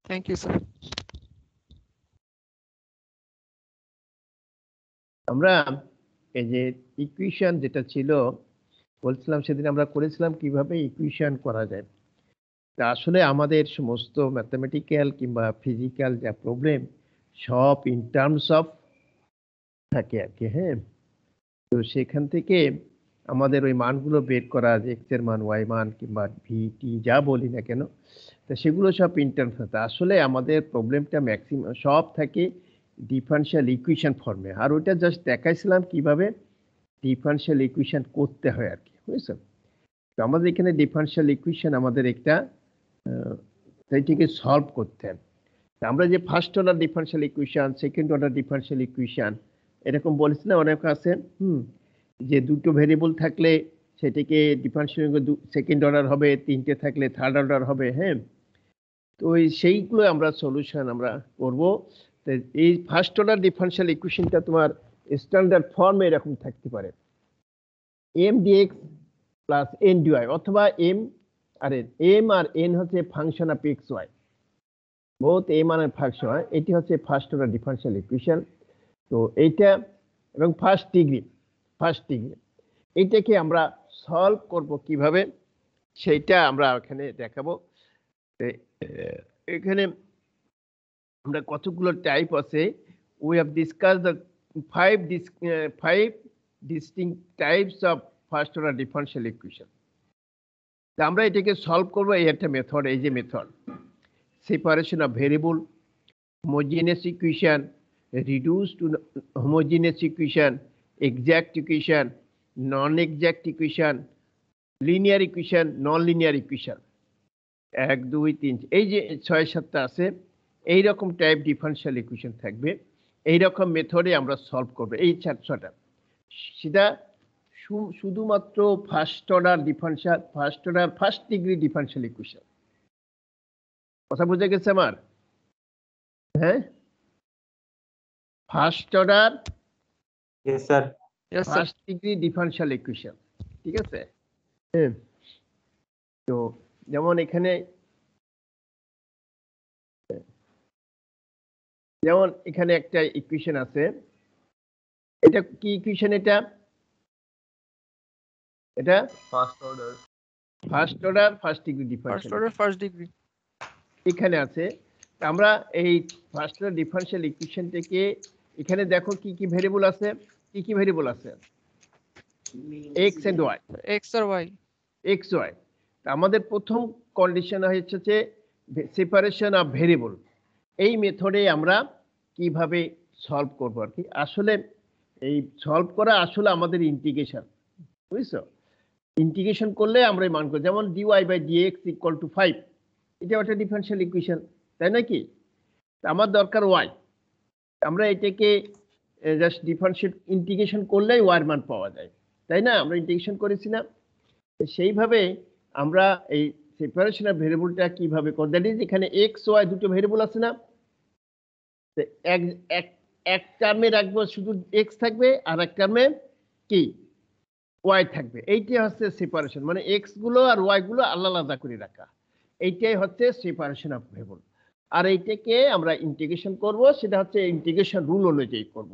Thank you sir. আমরা এই যে ইকুয়েশন যেটা ছিল বলছিলাম সেদিন আমরা করেছিলাম কিভাবে ইকুয়েশন করা যায়। তা আসলে আমাদের সমস্ত ম্যাথমেটিক্যাল কিংবা ফিজিক্যাল যা প্রবলেম সব ইন টার্মস অফ থাকে আর কি। হ্যাঁ, তো সেখান থেকে আমাদের ওই মানগুলো বের করা, যে এক্স এর মান, ওয়াই মান কিংবা ভি টি যা বলি না কেন, তা সেগুলো সব ইন টার্মস থাকে। আসলে আমাদের প্রবলেমটা ম্যাক্সিমাম সব থাকে ডিফারেনশিয়াল ইকুয়েশন ফর্মে, আর ওইটা জাস্ট দেখাইছিলাম কিভাবে ডিফারেনশিয়াল ইকুয়েশন করতে হয় আর কি, বুঝছো? তো আমাদের এখানে ডিফারেনশিয়াল ইকুয়েশন আমাদের একটা সেইটিকে সলভ করতে হবে। তা আমরা যে first order differential equation, second order differential equation এরকম বলেছি না, অনেক আছে। যে দুটো ভেরিয়েবল থাকলে সেটিকে ডিফারেনশিয়াল সেকেন্ড অর্ডার হবে, তিনটে থাকলে থার্ড অর্ডার হবে। হ্যাঁ, তো সেইগুলো আমরা সলিউশন আমরা করব। তো এই ফার্স্ট অর্ডার ডিফারেনশিয়াল ইকুয়েশনটা তোমার স্ট্যান্ডার্ড ফর্মে এরকম থাকতে পারে, M d x plus N d y, অথবা এম আর এন হচ্ছে function of x y, both M আর ফাংশন হয়। এটি হচ্ছে ফার্স্ট অর্ডার ডিফারেনশিয়াল ইকুয়েশন। তো এইটা এবং ফার্স্ট ডিগ্রি এইটাকে আমরা সলভ করব কিভাবে সেইটা আমরা এখানে দেখাবো। এখানে আমরা কতগুলো টাইপ আছে, we have discuss the five distinct types of first order differential equation. তা আমরা এটাকে সলভ করব এই একটা মেথড, এই যে method separation of variable, homogeneous equation, reduced to homogeneous equation, exact equation, non-exact equation, linear equation, non-linear equation, 1 2 3 এই যে 6-7টা আছে, এই রকম টাইপ ডিফারেনশিয়াল ইকুয়েশন থাকবে। এই রকম মেথডে আমরা সলভ করব এই 6টা। সেটা শুধুমাত্র first order first degree differential equation. কথা বুঝে গেছে আমার? হ্যাঁ, first order Yes, sir. Yes sir. First degree differential equation, ঠিক আছে? হ্যাঁ, তো যেমন এখানে একটা ইকুয়েশন আছে। এটা কি ইকুয়েশন? এটা first order first degree first differential order first degree. এখানে আছে। তা আমরা এই ফার্স্ট অর্ডার ডিফারেনশিয়াল ইকুয়েশন থেকে এখানে দেখো কি কি ভেরিয়েবল আছে, এক্স এন্ড ওয়াই, এক্স আর ওয়াই। X y. আমাদের প্রথম কন্ডিশন হচ্ছে যে সেপারেশন অফ ভেরিয়েবল। এই মেথডে আমরা কিভাবে সলভ করব আর কি। আসলে এই সলভ করা আসলে আমাদের ইন্টিগ্রেশন, বুঝছো? ইন্টিগ্রেশন করলে আমরা এই মান করি, যেমন dy/dx = 5, এটা একটা ডিফারেনশিয়াল ইকুয়েশন, তাই নাকি? আমার দরকার y, আমরা এটাকে জাস্ট ডিফারেনশিয়েট ইন্টিগ্রেশন করলেই y এর মান পাওয়া যায়, তাই না? আমরা ইন্টিগ্রেশন করেছি না? সেইভাবে আমরা এই সেপারেশন অফ ভেরিয়েবলটা কিভাবে করব, দ্যাট ইজ এখানে x y দুটো ভেরিয়েবল আছে না, এক টার্মে রাখবো শুধু x থাকবে, আর এক টার্মে কি y থাকবে। এইটাই হচ্ছে সেপারেশন, মানে x গুলো আর y গুলো আলাদা আলাদা করে রাখা। এইটাই হচ্ছে সেপারেশন অফ ভেরিয়েবল। আর এইটাকে আমরা ইন্টিগ্রেশন করব, সেটা হচ্ছে ইন্টিগ্রেশন রুল অনুযায়ী করব।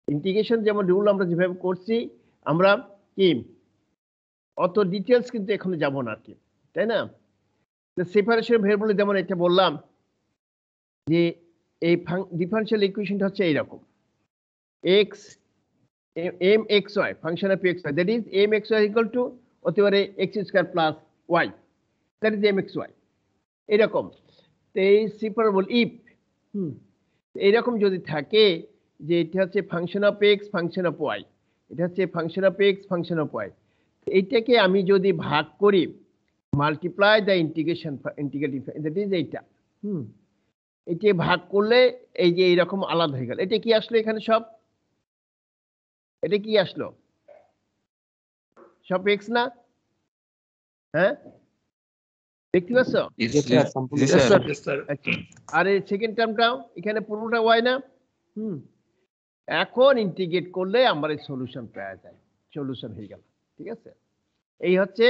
ইন্টিগ্রেশন যেমন রুল আমরা যেভাবে করছি, আমরা কি অত ডিটেলস কিন্তু এখন যাব না আর কি, তাই না? সেপারেশন ভেরিয়েবল যেমন এটা বললাম যে এই ডিফারেনশিয়াল ইকুয়েশনটা হচ্ছে এইরকম, x mxy function of xy, that is mxy equal to হতে পারে x² plus y, that is mxy। এরকম তো এই সেপারেবল ইফ এইরকম যদি থাকে যে এটা হচ্ছে function of x function of y, এটা হচ্ছে function of x function of y, এইটাকে আমি যদি ভাগ করি, multiply the integration integrative, that is এইটা। এটি ভাগ করলে এই যে এইরকম আলাদা হয়ে গেল। এটা কি আসলো এখানে সব? এটা কি আসলো? সব এক্স না? হ্যাঁ, দেখতে পাচ্ছ? আচ্ছা, আর এই সেকেন্ড টার্মটাও এখানে পুরোটা ওয়াই না? এখন ইন্টিগ্রেট করলে আমার এই সলিউশন পাওয়া যায়, সলিউশন হয়ে গেল, ঠিক আছে? এই হচ্ছে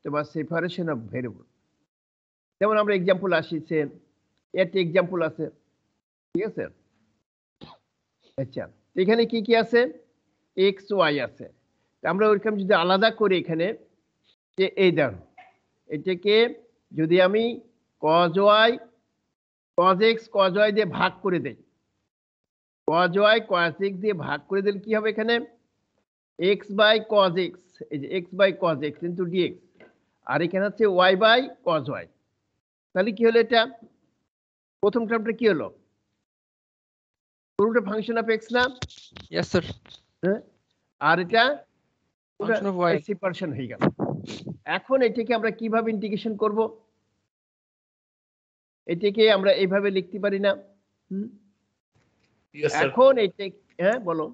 তোমার সেপারেশন অফ ভেরিয়েবল। যেমন আমরা এক্সাম্পল আসি, একটা এক্সাম্পল আছে, ঠিক আছে। আচ্ছা, এখানে কি কি আছে? এক্স ওয়াই আছে। আমরা ওইরকম যদি আলাদা করি এখানে, যে এই দেখো এটাকে যদি আমি cos y cos x cos y দিয়ে ভাগ করে দেই, কজ ওয়াই কজ এক্স দিয়ে ভাগ করে দিলে কি হবে? এখানে এক্স বাই কজ এক্স, এই যে x by cos x into dx, আর এখানে হচ্ছে ওয়াই বাই কজ ওয়াই। তাহলে কি হলো? এটা প্রথম টার্মটা কি হলো? পুরোটা ফাংশন অফ এক্স না? Yes, sir. হ্যাঁ, আর এটা Function of y. সেপারেশন হয়ে গেল। এখন এটাকে আমরা কিভাবে ইন্টিগ্রেশন করব? এটাকে আমরা এইভাবে লিখতে পারি না? এখন এটা, হ্যাঁ বলো।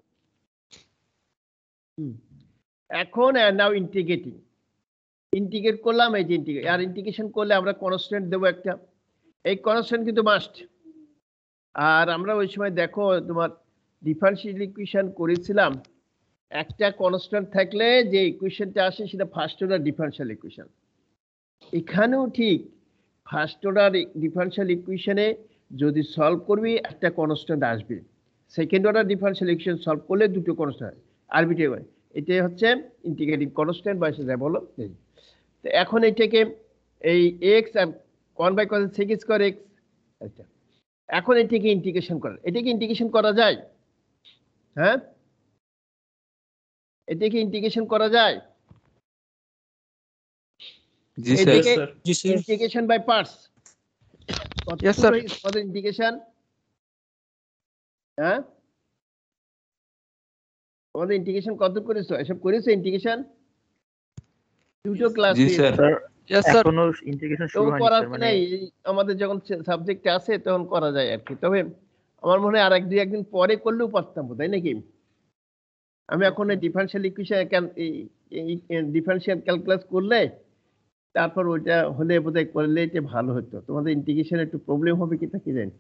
এখন নাও ইন্টিগ্রেটিং, ইন্টিগ্রেট করলাম, এই যে ইন্টিগ্রেট, আর ইন্টিগ্রেশন করলে আমরা কনস্ট্যান্ট দেবো একটা, এই কনস্ট্যান্ট কিন্তু মাস্ট। আর আমরা ওই সময় দেখো তোমার ডিফারেনশিয়াল ইকুয়েশন করেছিলাম, একটা কনস্ট্যান্ট থাকলে যে ইকুয়েশনটা আসে সেটা ফার্স্ট অর্ডার ডিফারেনশিয়াল ইকুয়েশন। এখানেও ঠিক ফার্স্ট অর্ডার ডিফারেনশিয়াল ইকুয়েশনে যদি সলভ করবি একটা কনস্ট্যান্ট আসবে, second order differential equation solve করলে দুটো কনস্ট্যান্ট আরবিট্রারি, এটাই হচ্ছে ইন্টিগ্রেটিং কনস্ট্যান্ট বা সেটা বলো। তো এখন এটাকে এই এক্স আর 1/cos sec স্কয়ার এক্স, আচ্ছা এখন এটাকে ইন্টিগ্রেশন করা, এটাকে ইন্টিগ্রেশন করা যায়? হ্যাঁ, এটাকে ইন্টিগ্রেশন করা যায়? Ji, sir. এটাকে Ji, sir. Integration by parts. Yes, sir. কত ইন্টিগ্রেশন? হ্যাঁ, তোমাদের ইন্টিগ্রেশন কত করেছো? এসব করেছো ইন্টিগ্রেশন? দুটো class Ji, sir. Yes, sir. এখনো ইন্টিগ্রেশন তো শুরু হয়নি করার স্যার, মানে নাই, আমাদের যখন সাবজেক্ট আছে তখন করা যায় আর কি। তবে আমার মনে হয় আর এক দুই একদিন পরে করলেও পারতাম, তাই নাকি? আমি এখন ডিফারেনশিয়াল ইকুয়েশন ডিফারেনশিয়াল ক্যালকুলাস করলে তারপর ওইটা হলে বোধহয় করলে এটা ভালো হতো। তোমাদের ইন্টিগ্রেশন একটু প্রবলেম হবে কি তা কি জানি।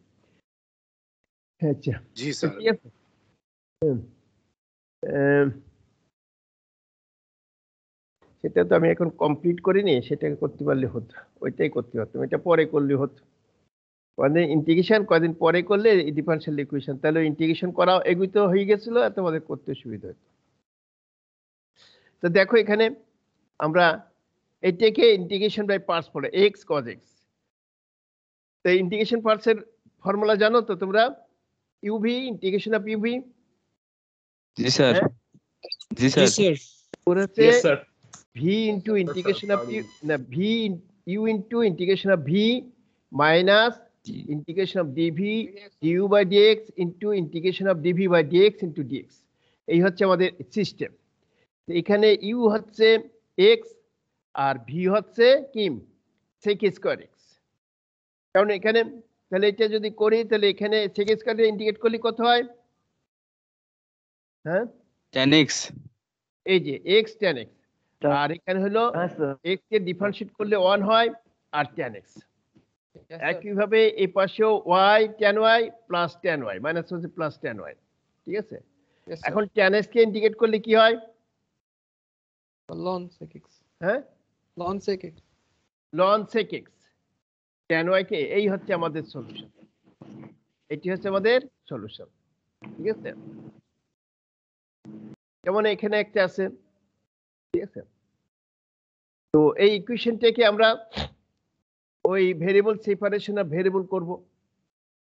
আচ্ছা জি তো স্যার। ঠিক আছে। সেটা তো আমি এখন কমপ্লিট করিনি, সেটা করতে পারলে হতো, ওইটাই করতে পারতাম, এটা পরে করলে হতো। কদিন ইন্টিগ্রেশন কদিন পরে করলে ডিফারেনশিয়াল ইকুয়েশন, তাহলে ইন্টিগ্রেশন করা এগুলো হয়ে গেছিল, তোমাদের করতে সুবিধা হতো। তো দেখো এখানে আমরা এটাকে ইন্টিগ্রেশন বাই পার্টস পড়ে এক্স কজ এক্স। তো ইন্টিগ্রেশন পার্টস এর ফর্মুলা জানো তো তোমরা? UV, integration of UV. Ji, sir. হ্যাঁ, Ji, sir. ওর হচ্ছে yes sir. V into integration of u, না v u into integration of v minus integration of dv du by dx into integration of dv by dx into dx. এই হচ্ছে আমাদের system. এখানে you হচ্ছে x আর V হচ্ছে কি সেক square x. কারণ এখানে তাহলে এটা যদি করি তাহলে এখানে সেক স্কয়ারে ইন্টিগ্রেট করলে কত হয়? হ্যাঁ 10x. এই যে এক্স tan x, আর এখানে হলো হ্যাঁ স্যার, এক্স কে ডিফারেন্সিয়েট করলে 1 হয় আর tan x। একইভাবে এই পাশেও y tan y plus tan y minus হচ্ছে প্লাস tan y, ঠিক আছে। এখন tan x কে ইন্টিগ্রেট করলে কি হয়? ln sec x, হ্যাঁ ln sec x, ln sec x tan y কে, এই হচ্ছে আমাদের সলিউশন, এটি হচ্ছে আমাদের সলিউশন, ঠিক আছে। যেমন এখানে একটা আছে, ঠিক আছে। তো এই ইকুয়েশনটাকে আমরা ওই ভেরিয়েবল সেপারেশন অফ ভেরিয়েবল করব,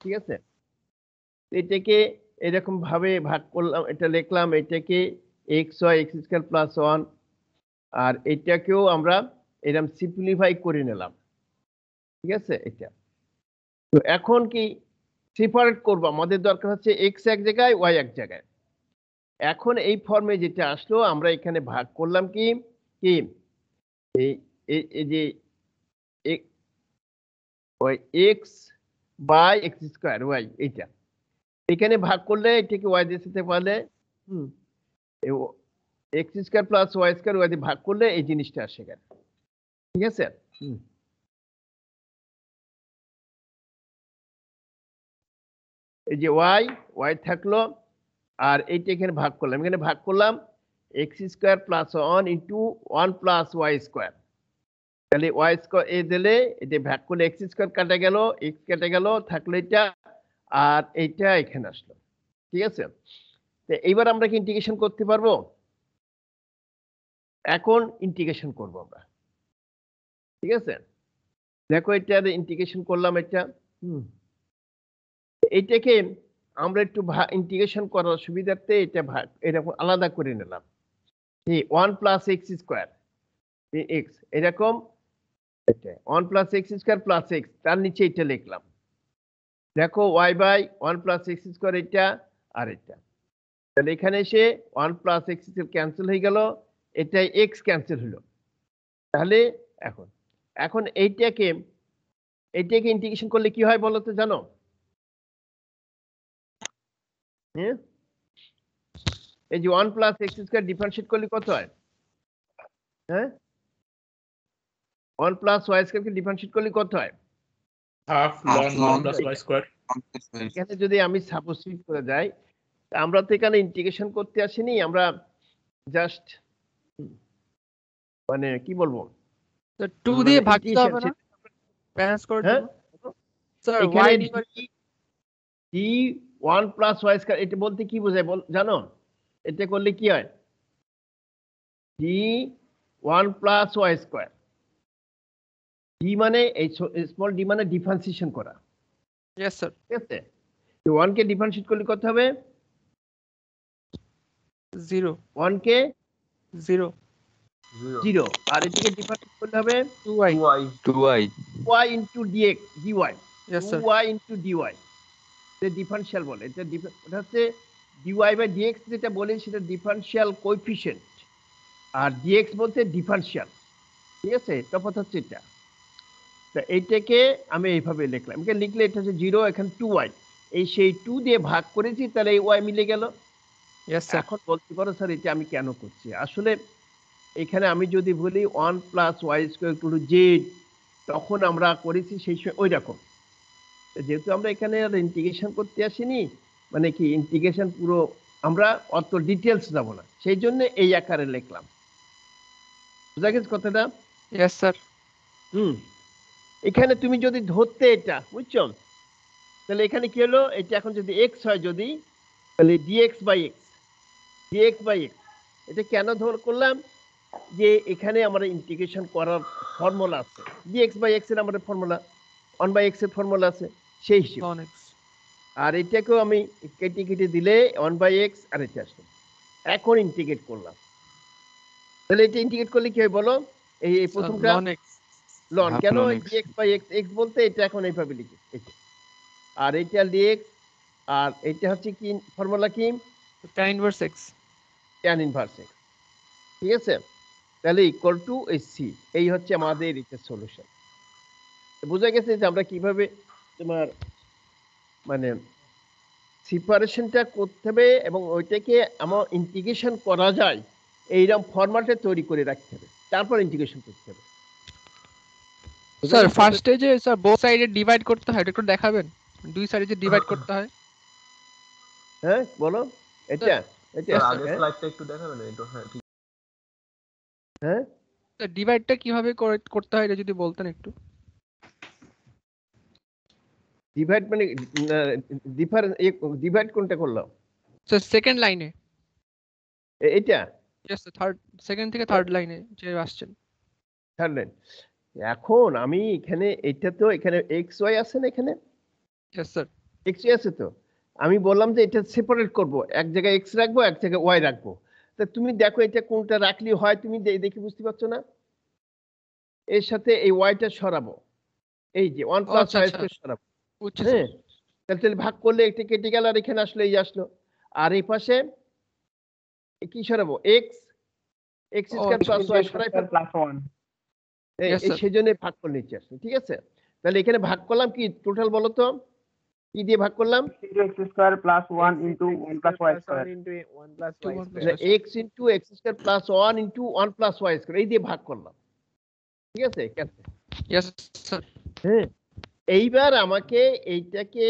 ঠিক আছে। এটাকে এরকম ভাবে ভাগ করলাম, এটা লিখলাম, এটাকে x y x square plus 1, আর এটাকেও আমরা এরকম সিম্পলিফাই করে নিলাম, ঠিক আছে। এটা তো এখন কি সেপারেট করব, আমাদের দরকার হচ্ছে এক্স এক জায়গায় ওয়াই এক জায়গায়। এখন এই ফর্মে যেটা আসলো আমরা এখানে ভাগ করলাম কি কি এই এই যে ওই x by x square y, এইটা এখানে ভাগ করলে এটাকে ওয়াই দিয়ে দিতে পারলে x square plus y square y দিয়ে ভাগ করলে এই জিনিসটা আসে গেল, ঠিক আছে। এই যে ওয়াই ওয়াই থাকলো, আর এইটা এখানে ভাগ করলাম, এখানে ভাগ করলাম x square plus 1 into 1 plus y square, তাহলে ওয়াই স্কয়ার এ দিলে এটা ভাগ করলে এক্স স্কয়ার কাটা গেল, এক্স কেটে গেল, থাকলো এটা, আর এইটা এখানে আসলো। ঠিক আছে, তো এইবার আমরা কি ইন্টিগ্রেশন করতে পারবো? এখন ইন্টিগ্রেশন করব আমরা। ঠিক আছে, দেখো এটা ইন্টিগ্রেশন করলাম এটা। এইটাকে আমরা একটু ইন্টিগ্রেশন করার সুবিধার্থে এটা ভাগ এরকম আলাদা করে নিলাম। One plus x square x এরকম, one plus x square plus x, তার নিচে এটা লিখলাম। দেখো y by one plus x square এটা আর এটা, তাহলে এখানে এসে ওয়ান প্লাস এক্স ক্যান্সেল হয়ে গেল, এটাই এক্স ক্যান্সেল হলো। তাহলে এখন এখন এইটাকে ইন্টিগ্রেশন করলে কি হয় বলো তো, জানো? হ্যাঁ, এই যে one plus x square differentiate করলে কত হয়? হ্যাঁ, ওয়ান প্লাস ওয়াই স্কোয়ারকে ডিফারেন্সিয়েট করলে কত হয়? Half ln one plus y square. এখানে যদি আমি সাবস্টিটিউট করে যাই, আমরা তো এখানে ইন্টিগ্রেশন করতে আসিনি, আমরা জাস্ট মানে কি বলবো, তো 2 দিয়ে ভাগ দিতে হবে না ব্যালেন্স করার হ্যাঁ জন্য? স্যার এখানে y নিবার d one plus y square এটা বলতে কি বোঝায় জানো? এটা করলে কি হয়? D one plus y square, d মানে এই স্মল ডি মানে ডিফারেন্সিয়েশন করা। Yes sir. ঠিক আছে, তো 1 কে ডিফারেন্সিয়েট করলে কত হবে? 0 1 কে 0 0, আর এটাকে ডিফারেন্সিয়েট করলে হবে 2y 2y y into dx dy, yes sir 2y into dy, এটা ডিফারেনশিয়াল বলে। এটা এটা হচ্ছে dy বাই dx, যেটা বলি সেটা ডিফারেনশিয়াল কোএফিশিয়েন্ট, আর dx বলতে ডিফারেনশিয়াল। ঠিক আছে, তফাৎ হচ্ছে এটা। তা এইটাকে আমি এইভাবে লিখলাম, এখানে লিখলে এটা হচ্ছে 0, এখানে 2y, এই সেই 2 দিয়ে ভাগ করেছি, তাহলে এই y মিলে গেল। Yes sir. এখন বলতে পারো স্যার এটা আমি কেন করছি? আসলে এখানে আমি যদি বলি 1 plus y square to z, তখন আমরা করেছি সেই সময় ওই রকম। যেহেতু আমরা এখানে ইন্টিগ্রেশন করতে আসিনি, মানে কি ইন্টিগ্রেশন পুরো আমরা অত ডিটেলস যাব না, সেই জন্য এই আকারে লিখলাম। বুঝা গেছে কথাটা? Yes sir. এখানে তুমি যদি ধরতে এটা, বুঝছো, তাহলে এখানে কি হলো, এটা এখন যদি এক্স হয়, যদি তাহলে d x by x, d x by x, এটা কেন করলাম? যে এখানে আমরা ইন্টিগ্রেশন করার ফর্মুলা আছে, ডিএক্স বাই এক্স এর আমাদের ফর্মুলা, 1 বাই এক্স এর ফর্মুলা আছে, সেই হিসেবে। ln x আর এটাকেও আমি কেটে কেটে দিলে 1 বাই এক্স, আর এটা আসলো। এখন ইন্টিগ্রেট করলাম, তাহলে এটা ইন্টিগ্রেট করলে কি হয় বলো? এই প্রথমটা ln x লন, Half কেন ln x। D x by x, x বলতে এটা এখন এইভাবে লিখি, এটা আর এটা ডিএক্স, আর এটা হচ্ছে কি ফর্মুলা কি? tan inverse x। tan inverse x. ঠিক আছে, তাহলে ইকুয়াল টু সি, এই হচ্ছে আমাদের এটা সলিউশন। বোঝা গেছে যে আমরা কিভাবে তোমার মানে সেপারেশনটা করতে হবে, এবং ওইটাকে আমার ইন্টিগ্রেশন করা যায় এইরকম ফরম্যাটে তৈরি করে রাখতে হবে, তারপর ইন্টিগ্রেশন করতে হবে। স্যার ফার্স্টে যে স্যার বোথ সাইডে ডিভাইড করতে হয়, এটা একটু দেখাবেন? দুই সাইডে যে ডিভাইড করতে হয়। হ্যাঁ বলো, এটা এটা স্যার আগের হ্যাঁ স্লাইডটা একটু দেখাবেন একটু? হ্যাঁ ঠিক। হ্যাঁ স্যার ডিভাইডটা কিভাবে করতে হয় এটা যদি বলতেন একটু। ডিভাইড মানে ডিফারেন্স, ডিভাইড কোনটা করলাম? স্যার সেকেন্ড লাইনে। এটা यस স্যার, থার্ড, সেকেন্ড থেকে থার্ড লাইনে যে আসছেন। Third line. এখন আমি এখানে এটা তো এখানে এক্স ওয়াই আছে না, এখানে यस স্যার। এক্স ওয়াই আছে, তো আমি বললাম যে এটা সেপারেট করব, এক জায়গায় এক্স রাখবো, এক জায়গায় ওয়াই রাখবো। তা তুমি দেখো এটা কোনটা রাখলে হয়, তুমি দেখে বুঝতে পারছো না? এর সাথে এই ওয়াইটা সরাবো, এই যে 1 প্লাস আচ্ছা, ওয়াই আচ্ছা। স্কয়ার সরাবো। বুঝছি হ্যাঁ, স্যার। তাহলে ভাগ করলে এটা কেটে গেল, আর এখানে আসলো এই আসলো, আর এই পাশে কি সরাবো? এক্স, এক্স ও, স্কয়ার প্লাস ওয়াই সরাই ফেল, প্লাস 1 Yes, sir. সেই জন্য ভাগ করে নিচে আসলো। ঠিক আছে, তাহলে এখানে ভাগ করলাম কি টোটাল বলো তো, কি দিয়ে ভাগ করলাম? x square plus 1 into 1 plus y square. X into x square plus 1 into 1 plus y square, এই দিয়ে ভাগ করলাম। ঠিক আছে, यस স্যার। হ্যাঁ, এইবার আমাকে এইটাকে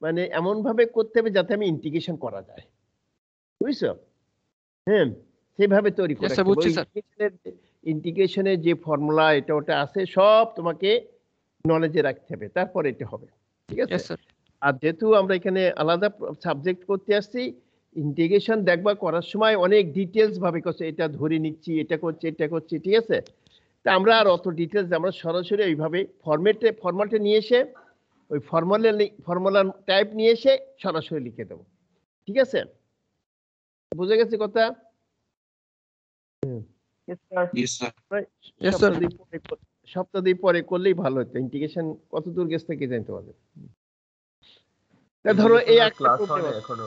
মানে এমন ভাবে করতে হবে যাতে আমি ইন্টিগ্রেশন করা যায়, বুঝছো? হ্যাঁ, সেভাবে তৈরি Yes, করে sir, বুঝছি, sir. ইন্টিগ্রেশনের যে ফর্মুলা এটা ওটা আছে সব তোমাকে নলেজে রাখতে হবে, তারপর এটা হবে। ঠিক আছে? Yes sir. আর যেহেতু আমরা এখানে আলাদা সাবজেক্ট করতে আসছি, ইন্টিগ্রেশন দেখবা করার সময় অনেক ডিটেলস ভাবে করছে, এটা ধরে নিচ্ছি, এটা করছি, এটা করছি, ঠিক আছে? তা আমরা আর অত ডিটেলস আমরা সরাসরি এইভাবে ফরম্যাটে নিয়ে এসে ওই ফর্মুলার টাইপ নিয়ে এসে সরাসরি লিখে দেবো। ঠিক আছে? বুঝে গেছে কথা? Yes, sir. Yes, sir. Yes, sir. সপ্তাহ দুই পরে করলেই ভালো হতো, ইন্টিগ্রেশন কত দূর গেছে থেকে জানতে পারবে। তা ধরো এই একটা ক্লাস প্রবলেম হয় আছে, এখনো।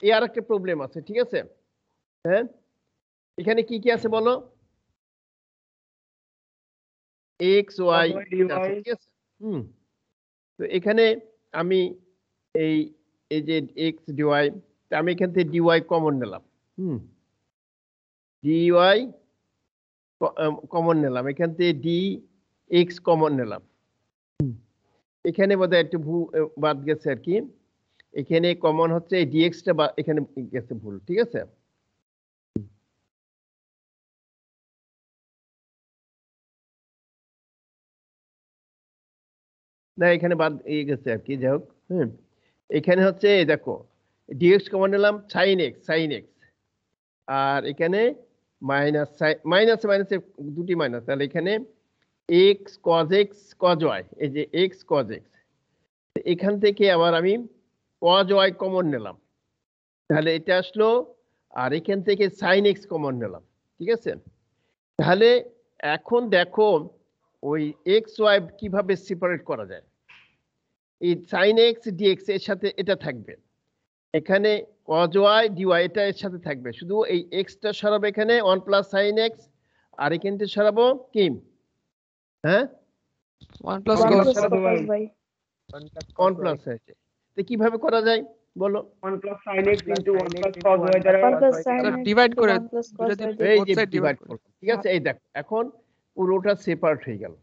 এই আর একটা প্রবলেম আছে, ঠিক আছে? হ্যাঁ, এখানে কি কি আছে বলো? এক্স ওয়াই আছে, ঠিক আছে? তো এখানে আমি এই এই যে এক্স ডিওয়াই, আমি এখান থেকে ডিওয়াই কমন নিলাম। ডিওয়াই কমন নিলাম, এখান থেকে ডি এক্স কমন নিলাম। এখানে বোধহয় একটু বাদ গেছে আর কি, এখানে কমন হচ্ছে এই ডিএক্সটা এখানে গেছে ভুল, ঠিক আছে? না এখানে বাদ গেছে আর কি, যাই হোক। এখানে হচ্ছে দেখো ডিএক্স কমন নিলাম, সাইন এক্স, আর এখানে মাইনাসে দুটি মাইনাস, তাহলে এখানে এক্স কজ ওয়াই, এই যে এক্স কজ এক্স, এখান থেকে আবার আমি কজ ওয়াই কমন নিলাম, তাহলে এটা আসলো, আর এখান থেকে সাইন এক্স কমন নিলাম, ঠিক আছে? তাহলে এখন দেখো ওই এক্স ওয়াই কিভাবে সেপারেট করা যায়। এই সাইন এক্স ডিএক্স এর সাথে এটা থাকবে, এখানে কজ ওয়াই ডিওয়াই এটা এর সাথে থাকবে, শুধু এই এক্সটা সরাবো এখানে 1 প্লাস সাইন এক্স, আর এখানটা সরাবো কি? হ্যাঁ, 1 plus One cos plus cos y. 1 plus আছে, তো কিভাবে করা যায় বলো? 1 plus sin x into 1 plus cos y দ্বারা 1 plus sin sir x divide into করে 1 plus cos দুটো y দিয়ে দিয়ে এই both যে side ডিভাইড divide করে। করলাম, ঠিক আছে? এই দেখো এখন পুরোটা সেপারেট হয়ে গেল,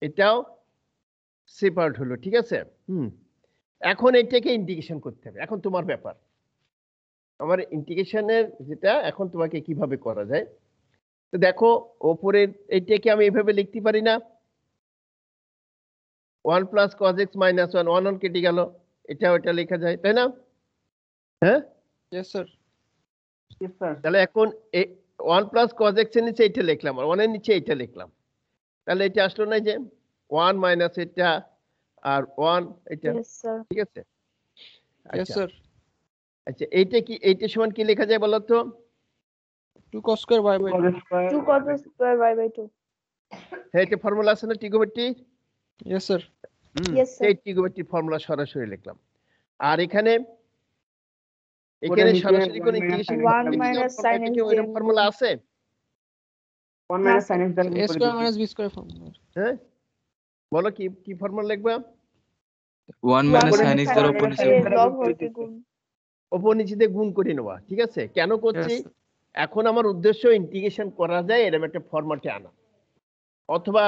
এটাও সেপারেট হলো, ঠিক আছে? এখন এটাকে ইন্টিগ্রেশন করতে হবে, এখন তোমার ব্যাপার। আমার ইন্টিগ্রেশনের যেটা এখন তোমাকে কিভাবে করা যায়, তো দেখো ওপরের এটাকে আমি এইভাবে লিখতে পারি না, 1 প্লাস কজ এক্স মাইনাস 1 কেটে গেল, এটা লেখা যায়, তাই না? হ্যাঁ, ইয়েস স্যার। yes sir তাহলে এখন 1 প্লাস কজ এক্স এর নিচে এটা লিখলাম, আর 1 এর নিচে এটা লিখলাম, তাহলে এটা আসলো না যে 1 মাইনাস এটা আর 1 এটা, yes sir ঠিক আছে? Yes sir. আচ্ছা এইটা কি, এইটা সমান কি লেখা যায় বলো তো? 2 cos square y by 2 square 2 cos square y by 2 হ্যাঁ, এটা ফর্মুলা আছে না trigonometry? Yes sir. yes sir এই ট্রিগোনোমেট্রি ফর্মুলা সরাসরি লিখলাম, আর এখানে নিচে সরাসরি কোন 1 ইন্টিগ্রেশন 1 minus sin x ওই ফর্মুলা আছে? 1 minus sin x দ্বারা a গুণ করে square দিচ্ছি। minus b square form। হ্যাঁ, বলো কি কি ফর্মুলা লিখবা? 1 minus sin x দ্বারা উপর নিচে এর লব হরকে গুণ উপর নিচে দিয়ে গুণ করে নেওয়া, ঠিক আছে? কেন করছি? Yes, sir. এখন আমার উদ্দেশ্য ইন্টিগ্রেশন করা যায় এরকম একটা ফরম্যাটে আনা, অথবা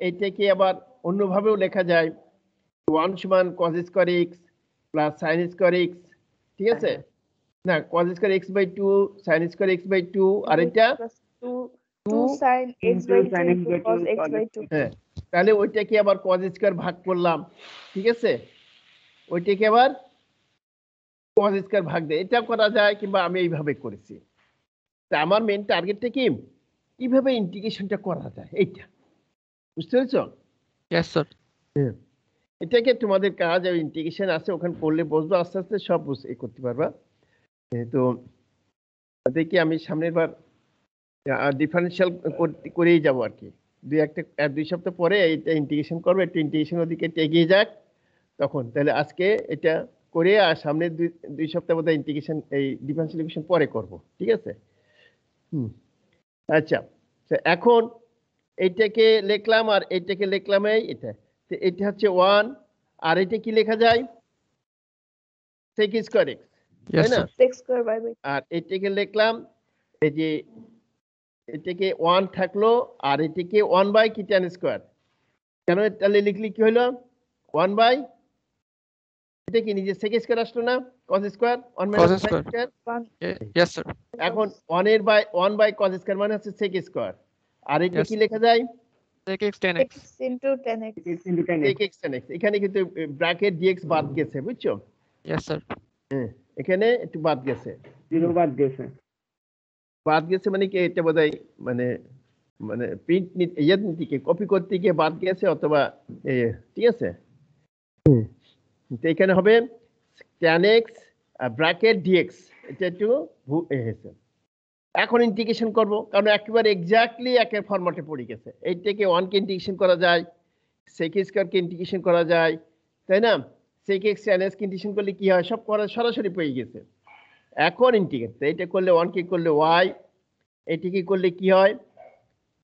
এইটাকে আবার অন্যভাবেও লেখা যায় 1 সমান cos square x plus sin square x, ঠিক আছে? না, cos square x by 2 sin square x by 2, আর এটা 2 sin x by 2 into cos x by 2 হ্যাঁ, তাহলে ওইটাকে আবার cos স্কয়ার ভাগ করলাম, ঠিক আছে? ওইটাকে আবার cos স্কয়ার ভাগ দেয়, এটা করা যায়, কিংবা আমি এইভাবে করেছি। তা আমার মেইন টার্গেটটা কি, কিভাবে ইন্টিগ্রেশনটা করা যায়, এইটা বুঝতে পেরেছো? Yes sir. এটাকে তোমাদের কাজ, ইন্টিগ্রেশন আছে ওখানে পড়লে বসবো, আস্তে আস্তে সব করতে পারবা। তো দেখি আমি সামনের বার ডিফারেন্সিয়াল করেই যাবো আর কি, দুই সপ্তাহ পরে এইটা ইন্টিগ্রেশন করবো, একটু ইন্টিগ্রেশনের দিকে এগিয়ে যাক তখন। তাহলে আজকে এটা করে আর সামনে দুই সপ্তাহ বোধহয় ইন্টিগ্রেশন, এই ডিফারেন্সিয়াল ইকুয়েশন পরে করব, ঠিক আছে? আচ্ছা, এখন এইটাকে লিখলাম আর এইটাকে লিখলাম, এটা তো এটা হচ্ছে 1, আর এটা কি লেখা যায় sec স্কয়ার x, তাই ইয়েস না? Sir. x square y by 2 আর এটাকে লিখলাম, এই যে এটাকে 1 থাকলো, আর এটাকে 1 বাই কি tan স্কয়ার, কেন তাহলে লিখলি কি হলো 1 বাই এটা কি নিজে sec স্কয়ার আসলো না cos square 1 Cos sin square. Square One. Yes, sir. এখন 1 বাই cos স্কয়ার মানে হচ্ছে sec স্কয়ার আর এটা Yes. কি লেখা যায় Sec x 10x. 6 into 10x. 6 into 10x. sec x tan x এখানে কিন্তু ব্র্যাকেট dx বাদ গেছে বুঝছো Yes, sir. হ্যাঁ এখানে একটু বাদ গেছে 0 বাদ দিয়েছে। বাদ গেছে মানে কি এটা বোধহয় মানে মানে প্রিন্ট নীতি কি কপি করতে গিয়ে বাদ গেছে অথবা ঠিক আছে তো এখানে হবে tan x ব্র্যাকেট dx এটা একটু হয়েছে এখন ইন্টিগ্রেশন করব কারণ একেবারে এক্স্যাক্টলি একের ফরম্যাটে পড়ে গেছে এইটাকে 1 কে ইন্টিগ্রেশন করা যায় sec স্কয়ার কে ইন্টিগ্রেশন করা যায় তাই না sec x tan x কে ইন্টিগ্রেশন করলে কি হয় সব করা সরাসরি পেয়ে গেছে এখন ইন্টিগ্রেট তো এটা করলে 1 কে করলে y এটা কি করলে কি হয়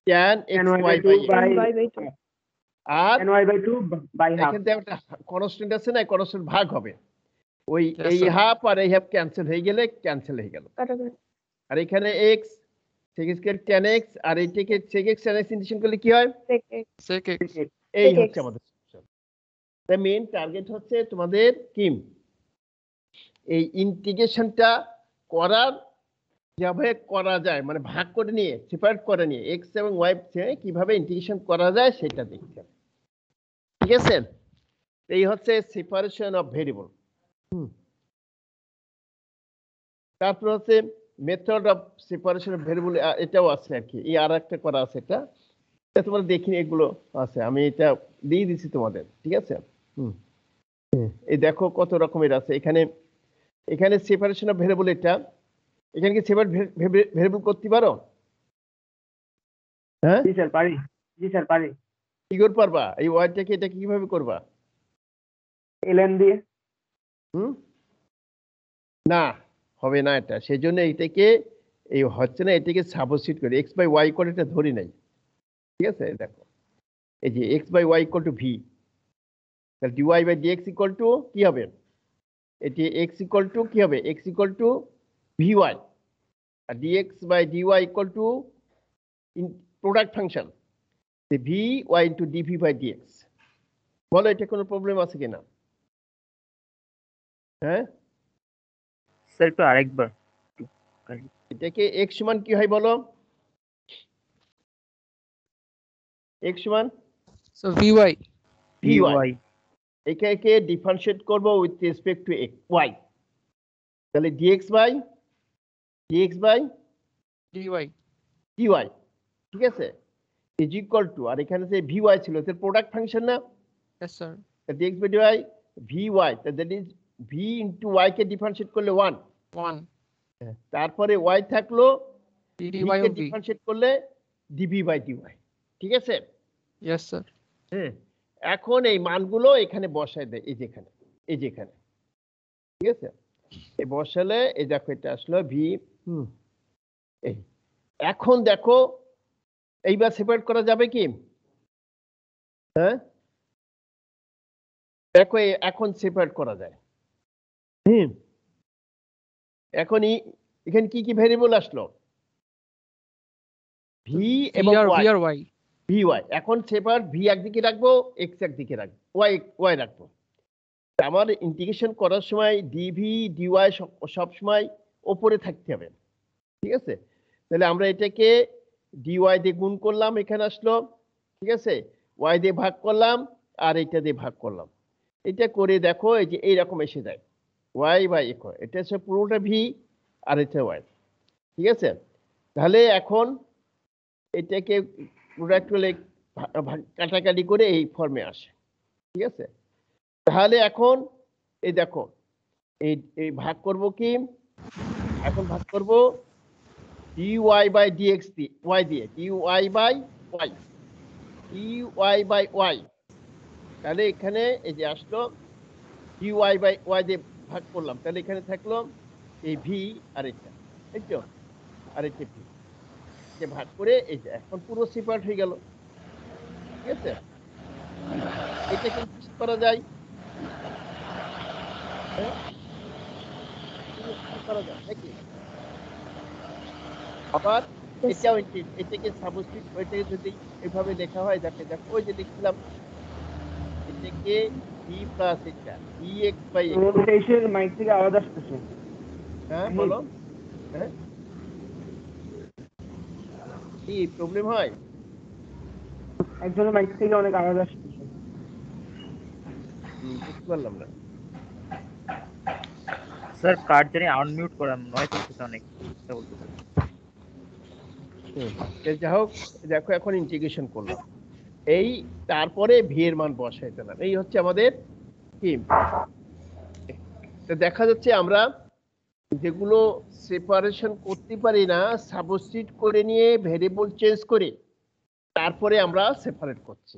tan x Tan y y by 2 by by by 2. R tan y by 2 by half. এখানে একটা কনস্ট্যান্ট আছে না কনস্ট্যান্ট ভাগ হবে ওই Yes, এই sir. হাফ আর এই হাফ ক্যান্সেল হয়ে গেলে ক্যান্সেল হয়ে গেল কাটাকাটি। আর এখানে x sec square tan x আর এইটাকে sec x tan x integration করলে কি হয় Sec x. Sec x. এই Sec হচ্ছে x. আমাদের সলিউশন তাই মেইন টার্গেট হচ্ছে তোমাদের কি এই ইন্টিগ্রেশনটা করার যেভাবে করা যায় মানে ভাগ করে নিয়ে সেপারেট করে নিয়ে x এবং y কিভাবে ইন্টিগ্রেশন করা যায় সেটা দেখতে হবে ঠিক আছে এই হচ্ছে সেপারেশন অফ ভেরিয়েবল তারপর হচ্ছে method of separation of variable এটাও আছে আর কি এই আর একটা করা আছে এটা তোমরা দেখিনি এগুলো আছে আমি এটা দিয়ে দিছি তোমাদের ঠিক আছে এই দেখো কত রকমের আছে এখানে এখানে সেপারেশন অফ ভেরিয়েবল এটা এখানে কি সেপারেট ভেরিয়েবল করতে পারো হ্যাঁ জি স্যার পারি। জি স্যার পারি। কি করে পারবা এই ওয়াইটাকে এটা কিভাবে করবা ln দিয়ে। না হবে না এটা সেজন্য এটাকে এই হচ্ছে না এটাকে সাবস্টিটিউট করে x বাই y করে এটা ধরি নাই ঠিক আছে দেখো এই যে x by y equal to v তাহলে dy by dx equal to কি হবে এটি x ইকুয়াল টু কি হবে x ইকুয়াল টু vy আর dx by dy equal to product function vy into dv by dx বলো এটা কোনো প্রবলেম আছে কিনা হ্যাঁ স্যার একটু আরেকবার। এটাকে x সমান কি হয় বলো x সমান So vy. vy একে ডিফারেন্সিয়েট করব উইথ রেসপেক্ট টু y তাহলে dx বাই dy. dy ঠিক আছে ইজ ইকুয়াল টু আর এখানে যে vy ছিল এর প্রোডাক্ট ফাংশন না Yes, sir. dx by dy vy that is v into y কে ডিফারেন্সিয়েট করলে 1 1. তারপরে y থাকলো dy v কে of v. ডিফারেন্সিয়েট করলে dv বাই dy ঠিক আছে Yes, sir. হ্যাঁ এখন এই মানগুলো এখানে বসায় দেয় এই যেখানে ঠিক আছে এই বসালে এই দেখো এটা আসলো ভি এই এখন দেখো এইবার সেপারেট করা যাবে কি হ্যাঁ দেখো এখন সেপারেট করা যায় এখনই এখানে কি কি ভেরিয়েবল আসলো ভি এবং v আর y. vy এখন সেপারেট ভি একদিকে রাখবো এক্স একদিকে রাখবো ওয়াই রাখবো আমার ইন্টিগ্রেশন করার সময় ডিভি ডিওয়াই সব সময় উপরে থাকতে হবে ঠিক আছে তাহলে আমরা এটাকে ডিওয়াই দিয়ে গুণ করলাম এখানে আসলো ঠিক আছে ওয়াই দিয়ে ভাগ করলাম আর এটা দিয়ে ভাগ করলাম এটা করে দেখো এই যে এইরকম এসে যায় ওয়াই বাই এটা হচ্ছে পুরোটা ভি আর এটা ওয়াই ঠিক আছে তাহলে এখন এটাকে প্রোডাক্ট হলে কাটাকাটি করে এই ফর্মে আসে ঠিক আছে তাহলে এখন এই দেখো এই ভাগ করব কি এখন ভাগ করব dy বাই dx দিয়ে y দিয়ে dy by y dy by y তাহলে এখানে এই যে আসলো dy বাই y দিয়ে ভাগ করলাম তাহলে এখানে থাকলো এই v আর এটা এই তো আর এটা v যে ভাগ করে এই যে এখন পুরো সেপারেট হয়ে গেল ঠিক আছে এটা কি করা যায় করা যায় নাকি আবার এটাও এটাকে সাবস্টিটিউট ওইটাকে যদি এভাবে লেখা হয় দেখো ওই যে লিখছিলাম এটাকে e প্লাস এটা ex by x rotation mic থেকে আওয়াজ আসতেছে। হ্যাঁ বলো হ্যাঁ কি প্রবলেম হয় একজনের মাইক থেকে অনেক আওয়াজ আসতেছে। বুঝতে পারলাম না স্যার কার্ড জানি আনমিউট করান নয় চলতেছে অনেক কথা বলতেছে। যাই হোক দেখো এখন ইন্টিগ্রেশন করলাম এই তারপরে ভি এর মান বসাই দিলাম এই হচ্ছে আমাদের কি তো দেখা যাচ্ছে আমরা যেগুলো সেপারেশন করতে পারি না সাবস্টিটিউট করে নিয়ে ভেরিয়েবল চেঞ্জ করে তারপরে আমরা সেপারেট করছি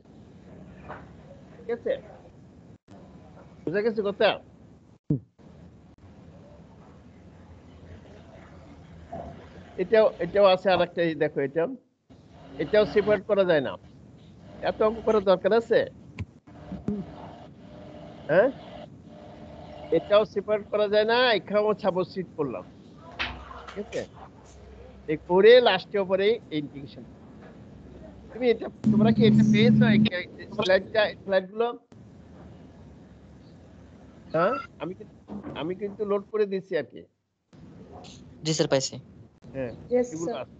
ঠিক আছে বুঝা গেছে কথা এটাও আছে আর একটা দেখো এটাও সেপারেট করা যায় না এত অঙ্ক করার দরকার আছে হ্যাঁ এটাও সেপারেট করা যায় না এখানেও সাবস্টিটিউট করলাম ঠিক আছে এই করে লাস্টে উপরে ইন্টিগ্রেশন তুমি এটা তোমরা কি এটা পেয়েছো স্লাইডগুলো হ্যাঁ আমি কিন্তু লোড করে দিচ্ছি আর কি জি স্যার পাইছি হ্যাঁ Yes, এগুলো sir. আছে।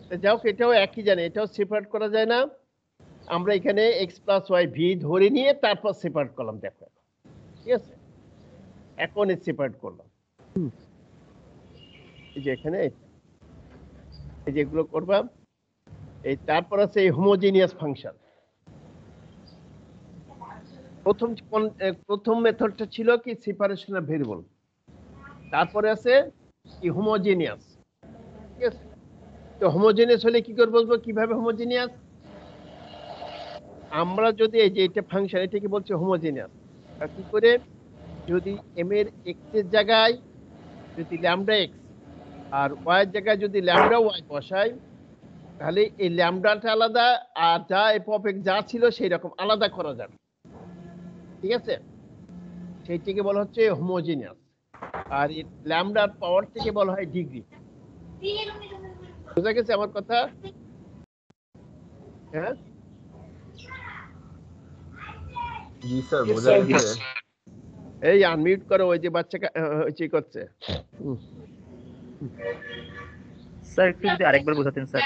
তো যাও এটাও একই জানে এটাও সেপারেট করা যায় না আমরা এখানে x প্লাস ওয়াই ভি ধরে নিয়ে তারপর সেপারেট করলাম দেখো ঠিক আছে এখন সেপারেট করলাম এই যে এখানে এই যেগুলো করবা এই তারপর আছে এই হোমোজেনিয়াস ফাংশন প্রথম মেথডটা ছিল কি সেপারেশন অফ ভেরিয়েবল তারপরে আছে কি হোমোজেনিয়াস ঠিক আছে তো হোমোজেনিয়াস হলে কি করে বলবো কিভাবে হোমোজেনিয়াস আমরা যদি এই যে এটা ফাংশন এটাকে বলছে হোমোজেনিয়াস আর কি করে যদি m এর x এর জায়গায় যদি ল্যামডা x আর y এর জায়গায় যদি ল্যামডা y বসাই তাহলে এই ল্যামডাটা আলাদা আর যা f অফ x যা ছিল সেই রকম আলাদা করা যাবে ঠিক আছে সেইটিকে বলা হচ্ছে হোমোজেনিয়াস আর এই ল্যামডার পাওয়ার থেকে বলা হয় ডিগ্রি বুঝা গেছে আমার কথা হ্যাঁ জি স্যার Yes, বোঝা sir. গেছে এই আনমিউট করো ওই যে বাচ্চাকে হচ্ছে করছে স্যার একটু যদি আরেকবার বোঝাতেন স্যার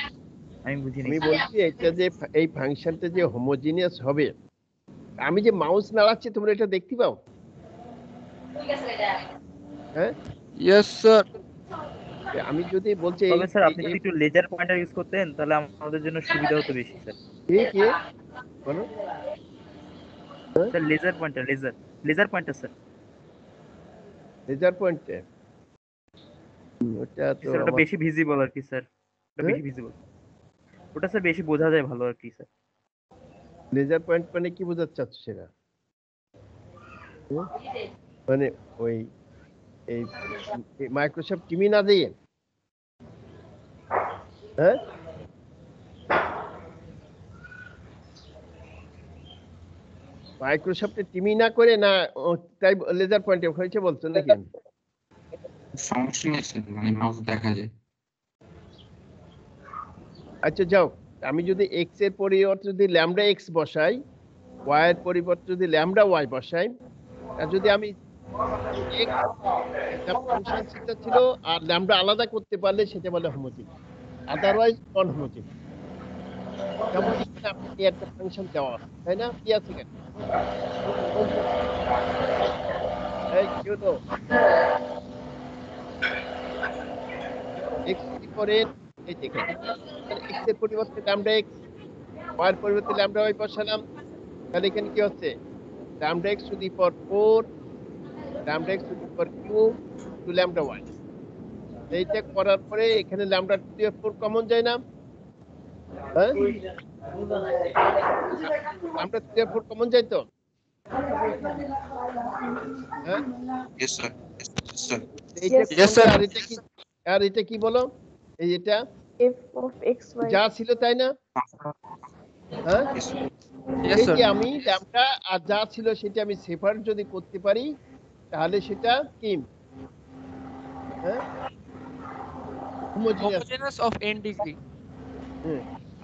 আমি বুঝিনি আমি বলছি এটা যে এই ফাংশনটা যে হোমোজিনিয়াস হবে আমি যে মাউস নাড়াচ্ছি তোমরা এটা দেখতে পাও হ্যাঁ ইয়েস স্যার আমি যদি বলছি তবে স্যার আপনি যদি একটু লেজার পয়েন্টার ইউজ করতেন তাহলে আমাদের জন্য সুবিধা হতো বেশি স্যার কি বলো sir laser pointer sir laser পয়েন্টে ওটা তো স্যার ওটা বেশি ভিজিবল আর কি স্যার ওটা বেশি ভিজিবল ওটা স্যার বেশি বোঝা যায় ভালো আর কি স্যার লেজার পয়েন্ট মানে কি বোঝাতে চাচ্ছ সেটা মানে ওই এই মাইক্রোসফট টিমি না দিয়ে হ্যাঁ মাইক্রোসফটে টিমি না করে না তাই লেজার পয়েন্টে হয়েছে বলছো নাকি সমস্যা নেই স্যার মানে মাউস দেখা যায় আচ্ছা যাও আমি যদি x এর পরিবর্তে যদি ল্যামডা x বসাই y এর পরিবর্তে যদি ল্যামডা y বসাই আর যদি আমি x একটা ফাংশন সেটা ছিল আর ল্যামডা আলাদা করতে পারলে সেটা বলে হোমোজিনিয়াস আদারওয়াইজ নন হোমোজিনিয়াস যেমন এখানে আপনি একটা ফাংশন দেওয়া আছে তাই না কি আছে এখানে এই কি হলো x এর পরে এই দেখেন x এর পরিবর্তে ল্যামডা x y এর পরিবর্তে ল্যামডা y বসালাম তাহলে এখানে কি হচ্ছে lambda x to the power 4 lambda x to the power cube to lambda y এইটা করার পরে এখানে lambda to the power 4 common যায় না হ্যাঁ lambda to the power 4 common যায় তো হ্যাঁ ইয়েস স্যার স্যার এইটা Yes, sir. আর এটা কি বলো এই এটা F of x, y. যা ছিল তাই না হ্যাঁ ইয়েস এই স্যার যে আমি ল্যামডা আর যা ছিল সেটা আমি সেপারেট যদি করতে পারি তাহলে সেটা কি হ্যাঁ homogeneous homogeneous of n degree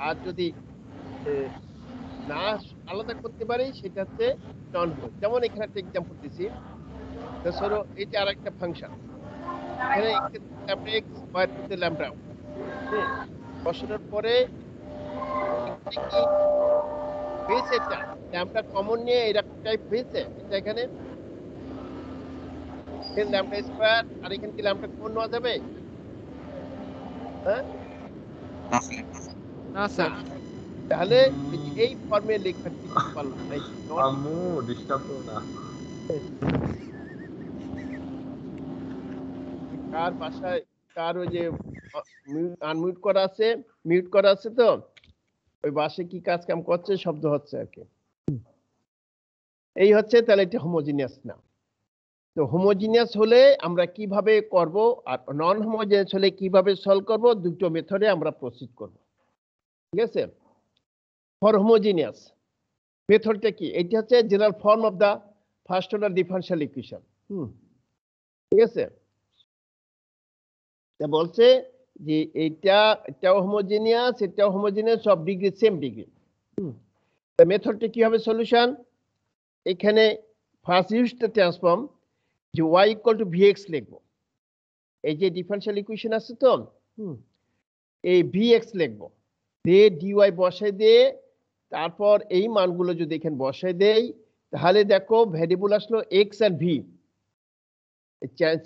আর যদি না আলাদা করতে পারি সেটা হচ্ছে নন হোমোজেনিয়াস। যেমন এখানে একটা এক্সাম্পল দিছি, ধরো এটা আরেকটা ফাংশন, এখানে ল্যামডা এক্স ওয়াই করতে ল্যামডা, বসানোর পরে এখানে কি হয়েছে, এটা ল্যামডা কমন নিয়ে এরকম টাইপ হয়েছে, এটা এখানে ল্যামডা স্কয়ার আর এখানে কি ল্যামডা কমন নেওয়া যাবে? হ্যাঁ না স্যার, তাহলে এই ফর্মে লেখার কিছু পারলাম না। আম্মু ডিস্টার্ব করো না। কার বাসায় কার ওই যে আনমিউট করা আছে, মিউট করা আছে, তো ওই বাসে কি কাজ কাম করছে, শব্দ হচ্ছে আর কি। এই হচ্ছে, তাহলে এটা হোমোজিনিয়াস না। তো হোমোজিনিয়াস হলে আমরা কিভাবে করব আর নন হোমোজিনিয়াস হলে কিভাবে সলভ করব, দুটো মেথডে আমরা প্রসিড করব। ঠিক আছে? ফর হোমোজিনিয়াস মেথডটা কি? এটা হচ্ছে general form of the first order differential equation. ঠিক আছে? তা বলছে যে এটাও হোমোজিনিয়াস, এটাও হোমোজিনিয়াস, সব ডিগ্রি সেম ডিগ্রি। তা মেথডটা কি হবে সলিউশন? এখানে ফার্স্ট ইউজ দ্য ট্রান্সফর্ম, যে y ইকুয়াল টু vx লিখবো। এই যে ডিফারেনশিয়াল ইকুয়েশন আছে তো, এই vx লিখবো, দিয়ে dy বসাই দিয়ে তারপর এই মানগুলো যদি এখানে বসাই দেই, তাহলে দেখো ভ্যারিয়েবল আসলো x and v,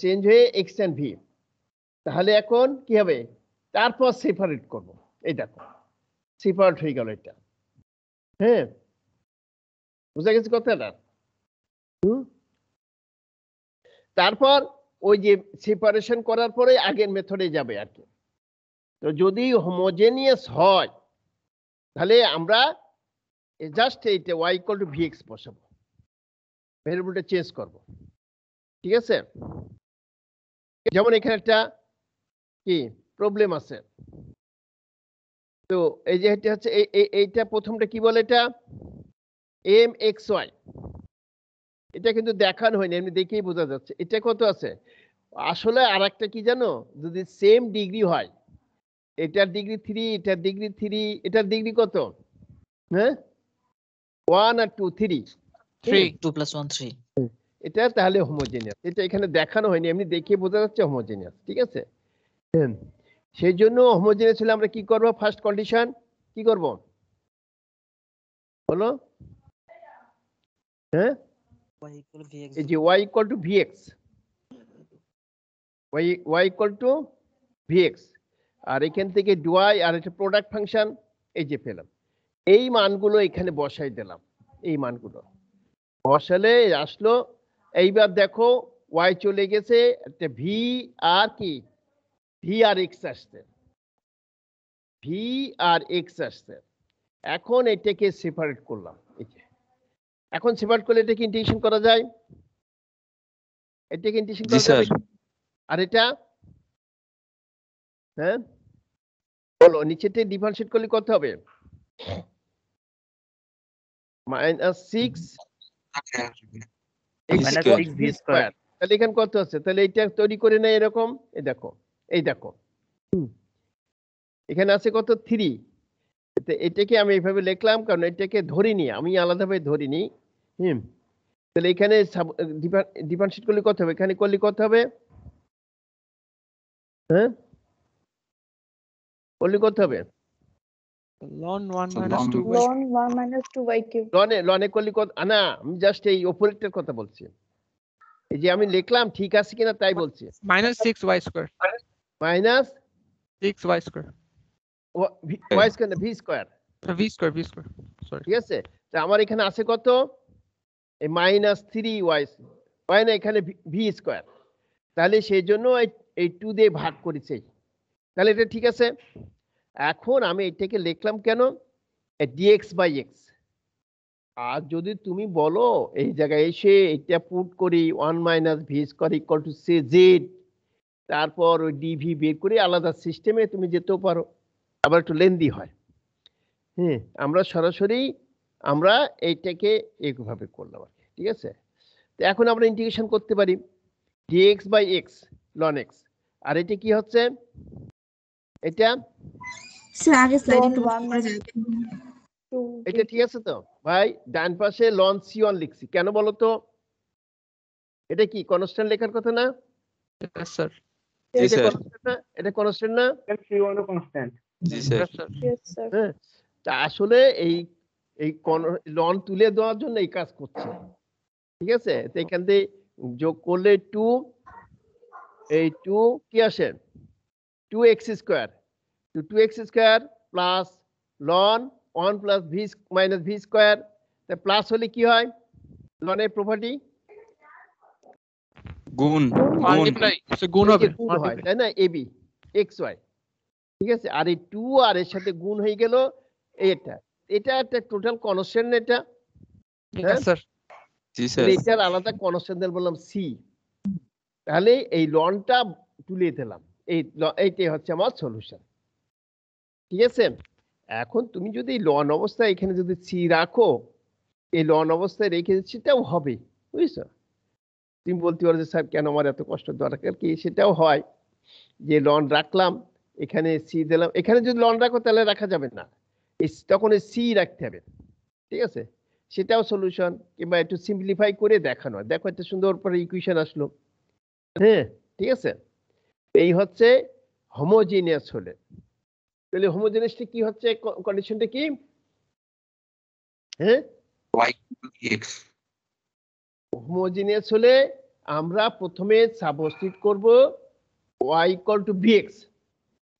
চেঞ্জ হয়ে x and v। তাহলে এখন কি হবে? তারপর সেপারেট করব। এই দেখো সেপারেট হয়ে গেল এটা। হ্যাঁ, বুঝা গেছে কথাটা? তারপর ওই যে সেপারেশন করার পরে আগের মেথডে যাবে আর কি। তো যদি হোমোজেনিয়াস হয় তাহলে আমরা জাস্ট এইটা y ইকুয়াল টু vx বসাবো, ভ্যারিয়েবলটা চেঞ্জ করব। ঠিক আছে? যেমন এখানে একটা কি প্রবলেম আছে, তো এই যে এটা হচ্ছে এইটা প্রথমটা কি বলে, এটা mxy, এটা কিন্তু দেখানো হয়নি, এমনি দেখেই বোঝা যাচ্ছে। এটা কত আছে? আসলে আর একটা কি জানো, যদি সেম ডিগ্রি হয়, এটার ডিগ্রি 3, এটার ডিগ্রি 3, এটার ডিগ্রি কত? হ্যাঁ 1 আর 2 3, 2 + 1 3 এটা তাহলে হোমোজেনিয়াস। এটা এখানে দেখানো হয়নি, এমনি দেখে বোঝা যাচ্ছে হোমোজেনিয়াস। ঠিক আছে? সেই জন্য হোমোজেনিয়াস হলে আমরা কি করব? ফার্স্ট কন্ডিশন কি করব বলো? হ্যাঁ, y = vx এই যে y equal two vx, y equal two vx, আর এখান থেকে dy আর এটা প্রোডাক্ট ফাংশন, এই যে পেলাম, এই মানগুলো এখানে বসাই দিলাম। এই মানগুলো বসালে আসলো। এইবার দেখো y চলে গেছে, একটা v আর কি v আর x আসছে, v আর x আসছে। এখন এটাকে সেপারেট করলাম। এই যে এখন সেপারেট করলে এটাকে ইন্টিগ্রেশন করা যায়, এটাকে ইন্টিগ্রেশন করা যাবে। আর এটা হ্যাঁ বলো, নিচেতে ডিফারেন্সিয়েট করলে কত হবে? -6 -6 v স্কয়ার। তাহলে এখানে কত আছে? তাহলে এটা তৈরি করে নেয় এরকম। এই দেখো এখানে আছে কত? 3। এটাকে আমি এইভাবে লিখলাম কারণ এটাকে ধরিনি, আমি আলাদাভাবে ধরিনি। তাহলে এখানে ডিফারেন্সিয়েট করলে কত হবে? এখানে করলে কত হবে? হ্যাঁ করলে কত হবে? ln 1 - 2 ln 1 - 2/3 লনে করলে কত? না, আমি জাস্ট এই অপারেটর কথা বলছি। এই যে আমি লিখলাম ঠিক আছে কিনা তাই বলছি। -6y² minus 6y² y square না v স্কয়ার? v² sorry. ঠিক আছে? তা আমার এখানে আছে কত? এই -3y, না এখানে v স্কয়ার। তাহলে সেই জন্য এই 2 দিয়ে ভাগ করেছি। তাহলে এটা ঠিক আছে। এখন আমি এটাকে লিখলাম কেন? dx/x। আর যদি তুমি বলো এই জায়গায় এসে এটা পুট করি 1 - v square equal to z, তারপর ওই dv বের করে আলাদা সিস্টেমে তুমি যেতেও পারো, আবার একটু লেন্দি হয়। আমরা সরাসরি আমরা এইটাকে এইভাবে করলাম আর কি। ঠিক আছে? তো এখন আমরা ইন্টিগ্রেশন করতে পারি dx/x ln x। আর এটা কি হচ্ছে? এটা ln 1 - 2 এটা ঠিক আছে তো ভাই? ডান পাশে লন C1 লিখছি কেন বলো তো? এটা কি কনস্ট্যান্ট লেখার কথা না? Yes, sir. এটা কনস্ট্যান্ট না? এটা কনস্ট্যান্ট না? C1 constant. Yes, sir. Yes, sir. হ্যাঁ, তা আসলে এই এই লন তুলে দেওয়ার জন্য এই কাজ করছে, ঠিক আছে? তো এখান থেকে যোগ করলে 2, এই 2 কি আসে 2x স্কয়ার, তো 2x square plus loan 1 plus V minus V square, তা প্লাস হলে কি হয়? লনের প্রপার্টি গুণ Multiply. So গুণ হবে। গুণ হয়, তাই না? ab xy, ঠিক আছে? আর এই 2 আর এর সাথে গুণ হয়ে গেল এটা, এটা একটা টোটাল কনস্ট্যান্ট এটা, Yes, sir. জি তাহলে এটার আলাদা কনস্ট্যান্ট বললাম সি, তাহলে এই লনটা তুলে দিলাম, এইটাই হচ্ছে আমার সলিউশন, ঠিক আছে? এখন তুমি যদি লন অবস্থায় এখানে যদি সি রাখো, এই লন অবস্থায় রেখে সেটাও হবে, বুঝছো? তুমি বলতে পারো যে স্যার কেন আমার এত কষ্ট দরকার কি? সেটাও হয় যে লন রাখলাম, এখানে সি দিলাম, এখানে যদি লন রাখো তাহলে রাখা যাবে না, তখন সি রাখতে হবে, ঠিক আছে? সেটাও সলিউশন, কিংবা একটু সিম্পলিফাই করে দেখানো, দেখো একটা সুন্দর পরে ইকুয়েশন আসলো, হ্যাঁ, ঠিক আছে? এই হচ্ছে হোমোজিনিয়াস হলে, তাহলে হোমোজিনিয়াসটা কি হচ্ছে, কন্ডিশনটা কি? হ্যাঁ, y x হোমোজিনিয়াস হলে আমরা প্রথমে সাবস্টিটিউট করব y ইকুয়াল টু bx,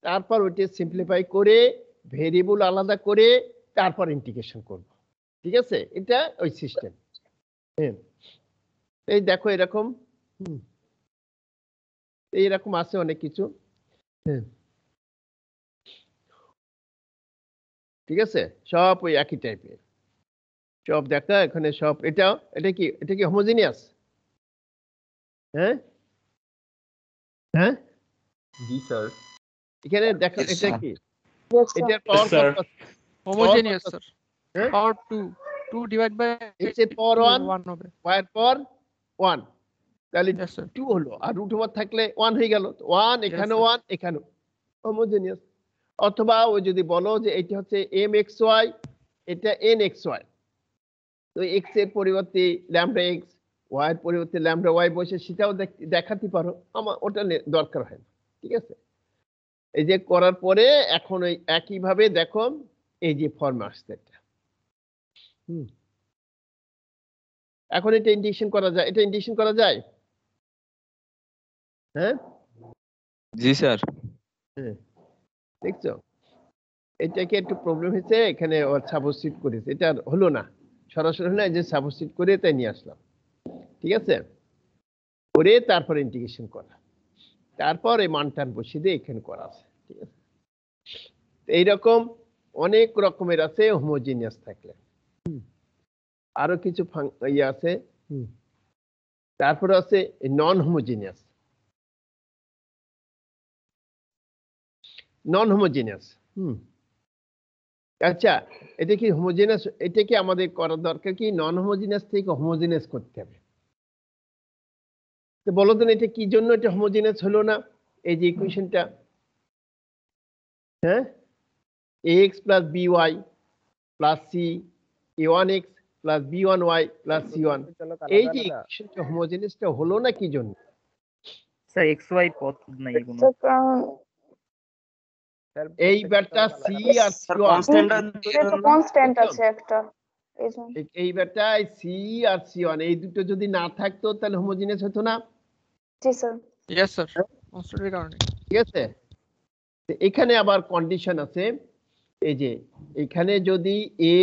তারপর ওইটা সিম্পলিফাই করে ভেরিয়েবল আলাদা করে তারপর ইন্টিগ্রেশন করব, ঠিক আছে? এটা ওই সিস্টেম। হ্যাঁ, এই দেখো এরকম, এইরকম আছে অনেক কিছু, হ্যাঁ, ঠিক আছে? সব ওই একই টাইপের সব দেখা এখানে সব। এটা কি হোমোজিনিয়াস? হ্যাঁ হ্যাঁ, জি স্যার। এখানে দেখো Yes, এটা sir. কি? Yes, sir. এটার পাওয়ার sir. কত? Homogeneous, sir. হ্যাঁ, Power 2. 2 divided by x এর পাওয়ার 1 1 হবে। y এর পাওয়ার 1, তাহলে Yes, sir. 2 হলো, আর রুট ওভার থাকলে 1 হয়ে গেল, 1 এখানে sir. 1 এখানে হোমোজিনিয়াস। অথবা ওই যদি বলো যে এটা হচ্ছে mxy, এটা nxy, তো x এর পরিবর্তে ল্যামডা x, y এর পরিবর্তে ল্যামডা y বসে সেটাও দেখাতে পারো, আমার ওটা দরকার হয় না, ঠিক আছে? এই যে করার পরে এখন ওই একই ভাবে দেখো এই যে ফর্ম আসছে এটা, এখন এটা ইন্টিগ্রেশন করা যায়, এটা ইন্টিগ্রেশন করা যায়, হ্যাঁ জি স্যার। হ্যাঁ, দেখছো এটাকে একটু প্রবলেম হয়েছে, এখানে সাবস্টিটিউট করেছে, এটা হলো না সরাসরি, হলো যে সাবস্টিটিউট করে তাই নিয়ে আসলাম, ঠিক আছে? করে তারপর ইন্টিগ্রেশন করা, তারপর এই মানটান বসিয়ে দিয়ে এখানে করা আছে, ঠিক আছে? এইরকম অনেক রকমের আছে হোমোজিনিয়াস থাকলে, আরো কিছু ইয়ে আছে, তারপরে আছে নন হোমোজিনিয়াস। নন হোমোজিনিয়াস, আচ্ছা, এটা কি হোমোজিনিয়াস? এটা কি আমাদের করার দরকার কি নন হোমোজিনিয়াস থেকে হোমোজিনিয়াস করতে হবে? তো বলো তো এটা কি জন্য এটা হোমোজিনিয়াস হলো না? এই যে ইকুয়েশনটা, হ্যাঁ, ax plus by plus c a1x plus b1y plus c1, এই যে ইকুয়েশনটা হোমোজিনিয়াসটা হলো না কি জন্য? স্যার xy পদ নাই কোনো। So, এইবারটা c আর c1 এটা কনস্ট্যান্ট আছে একটা, এইজন্য। এইবারটায় c আর c1 এই দুটো যদি না থাকতো তাহলে হোমোজিনিয়াস হতো না? জি স্যার। Yes, sir. Constantly কারণে। ঠিক আছে? এখানে আবার কন্ডিশন আছে, এই যে এখানে যদি a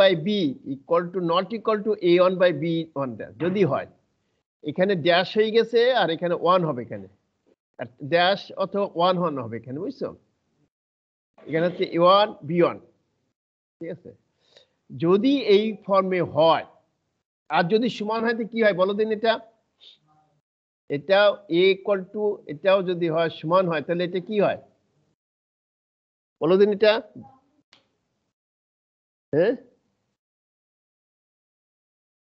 বাই b equal to not equal to a1 by b1 যদি হয়, এখানে ড্যাশ হয়ে গেছে আর এখানে 1 হবে, এখানে ড্যাশ অথবা 1 হবে এখানে, বুঝছো? এখানে হচ্ছে a1 b1, ঠিক আছে? যদি এই ফর্মে হয় আর যদি সমান হয় কি হয় বলো দিন? এটাও a ইকুয়াল টু এটাও যদি হয় সমান হয় তাহলে এটা কি হয় বলো দিন? এটা হ্যাঁ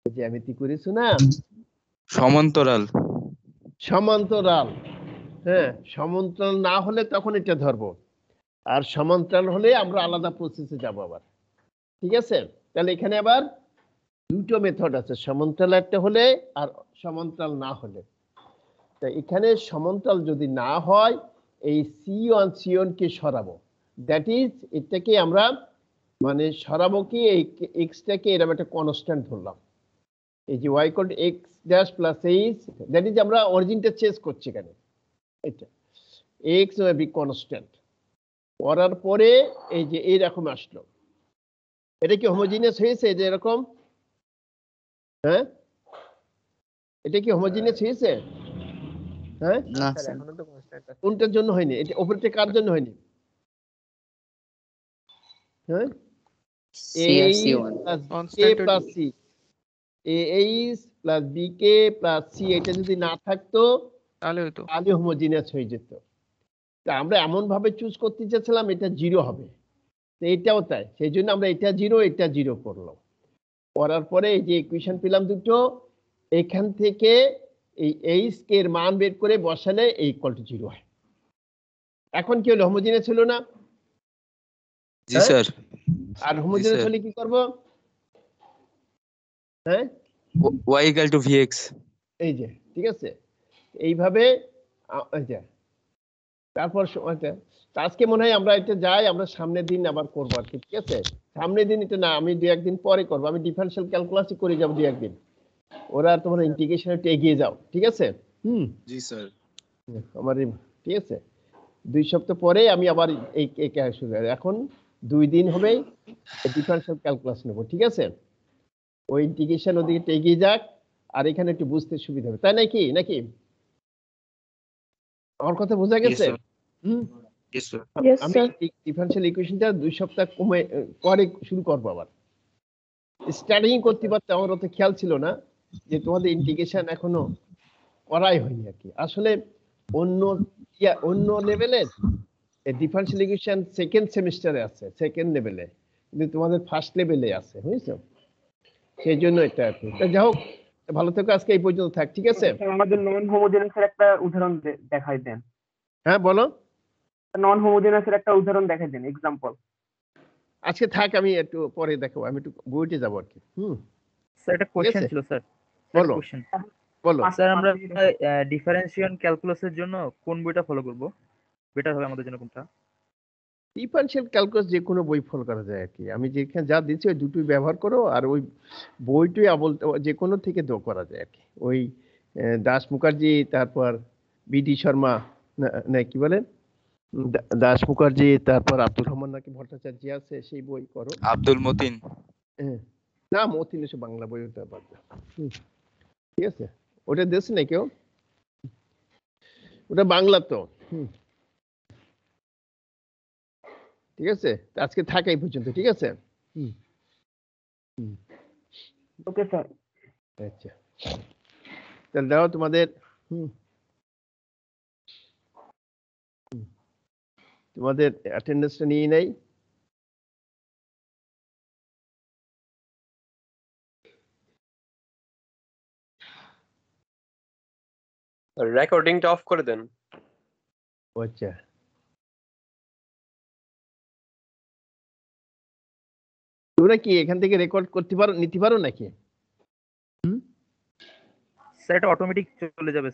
জ্যামিতি করেছো না, সমান্তরাল। সমান্তরাল, হ্যাঁ, সমান্তরাল না হলে তখন এটা ধরবো, আর সমান্তরাল হলে আমরা আলাদা প্রসেসে যাব আবার, ঠিক আছে, তাহলে এখানে আবার দুটো মেথড আছে, সমান্তরাল একটা হলে আর সমান্তরাল না হলে। তা এখানে সমান্তরাল যদি না হয় এই C1 কে সরাবো, দ্যাট ইজ এটাকে আমরা মানে সরাবো কি, এই এক্সটাকে এরকম একটা কনস্ট্যান্ট ধরলাম, এই যে y equal two x dash plus h, that is আমরা অরিজিনটা চেঞ্জ করছি এখানে, এটা x বি কনস্ট্যান্ট করার পরে এই যে এইরকম আসলো, এটা কি হোমোজিনিয়াস হয়েছে যে এরকম? হ্যাঁ, এটা কি হোমোজিনিয়াস হয়েছে? হ্যাঁ, কোনটার জন্য হয়নি? এটা উপরটা কার জন্য হয়নি? হ্যাঁ, এটা যদি না থাকতো তাহলে হোমোজিনিয়াস হয়ে যেত। তা আমরা এমন ভাবে চুজ করতে চাচ্ছিলাম এটা 0 হবে, তো এটাও তাই, সেই জন্য আমরা এটা 0 এটা 0 করলাম। করার পরে এই যে ইকুয়েশন পেলাম দুটো, এখান থেকে এই এইচ কে এর মান বের করে বসালে এই ইকুয়াল টু 0 হয়। এখন কি হলো, হোমোজিনিয়াস হলো না? জি স্যার। আর হোমোজিনিয়াস হলে কি করব? হ্যাঁ, y ইকুয়াল টু vx, এই যে ঠিক আছে, এইভাবে এই যে তারপর সময়টা আজকে মনে হয় আমরা এটা যাই, আমরা সামনের দিন আবার করবো আর কি, ঠিক আছে? সামনের দিন এটা না, আমি 2-1 দিন পরে করবো, আমি ডিফারেনশিয়াল ক্যালকুলাসই করে যাবো 2-1 দিন, ওরা তোমরা ইন্টিগ্রেশন একটু এগিয়ে যাও, ঠিক আছে? জি স্যার। আমার ঠিক আছে, 2 সপ্তাহ পরে আমি আবার এই ক্লাস শুরু করব। এখন 2 দিন হবে ডিফারেনশিয়াল ক্যালকুলাস নেব, ঠিক আছে? ওই ইন্টিগ্রেশন ওদিকে একটু এগিয়ে যাক, আর এখানে একটু বুঝতে সুবিধা হবে, তাই নাকি? নাকি আমার কথা বোঝা গেছে? আমি ডিফারেনশিয়াল ইকুয়েশনটা 2 সপ্তাহ কমে পরে শুরু করবো আবার। স্টার্টিং করতে পারতে আমার অত খেয়াল ছিল না যে তোমাদের ইন্টিগ্রেশন এখনো করাই হয়নি আর কি। আসলে অন্য লেভেলের ডিফারেনশিয়াল ইকুয়েশন সেকেন্ড সেমিস্টারে আছে, সেকেন্ড লেভেলে, কিন্তু তোমাদের ফার্স্ট লেভেলে আছে, বুঝছো? সেই জন্য এটা আর কি। যাই হোক, ভালো থেকো, আজকে এই পর্যন্ত থাক, ঠিক আছে? আমাদের নন হোমোজেনাসের একটা উদাহরণ দেখাই দেন। হ্যাঁ বলো। নন হোমোজেনাসের একটা উদাহরণ দেখাই দেন, এক্সাম্পল। আজকে থাক, আমি একটু পরে দেখাবো, আমি একটু বইতে যাবো আর কি। স্যার একটা কোশ্চেন ছিল স্যার। বলো বলো। স্যার আমরা ডিফারেন্সিয়াল ক্যালকুলাসের জন্য কোন বইটা ফলো করব? বেটার হবে আমাদের জন্য কোনটা? ডিফারেনশিয়াল ক্যালকুলাস যে কোনো বই ফলো করা যায় আর কি। আমি যেখানে যা দিচ্ছি ওই দুটোই ব্যবহার করো, আর ওই বইটাই যে কোনো থেকে করা যায় আর কি। ওই দাস মুখার্জি, তারপর বিডি শর্মা, না কি বলেন, দাস মুখার্জি, তারপর আব্দুর রহমান নাকি ভট্টাচার্য আছে, সেই বই করো। আব্দুল মতিন, না মতিন এসে বাংলা বই, ওটা বাদ দাও। ঠিক আছে, ওটা দেখছি না কেউ, ওটা বাংলা তো। ঠিক আছে, আজকে থাক এই পর্যন্ত, ঠিক আছে? Okay sir. আচ্ছা, তাহলে দাও তোমাদের তোমাদের অ্যাটেন্ডেন্সটা নিয়ে নেই। রেকর্ডিংটা অফ করে দেন। আচ্ছা, তোমরা কি এখান থেকে রেকর্ড করতে পারো, নিতে পারো নাকি? স্যার এটা অটোমেটিক চলে যাবে।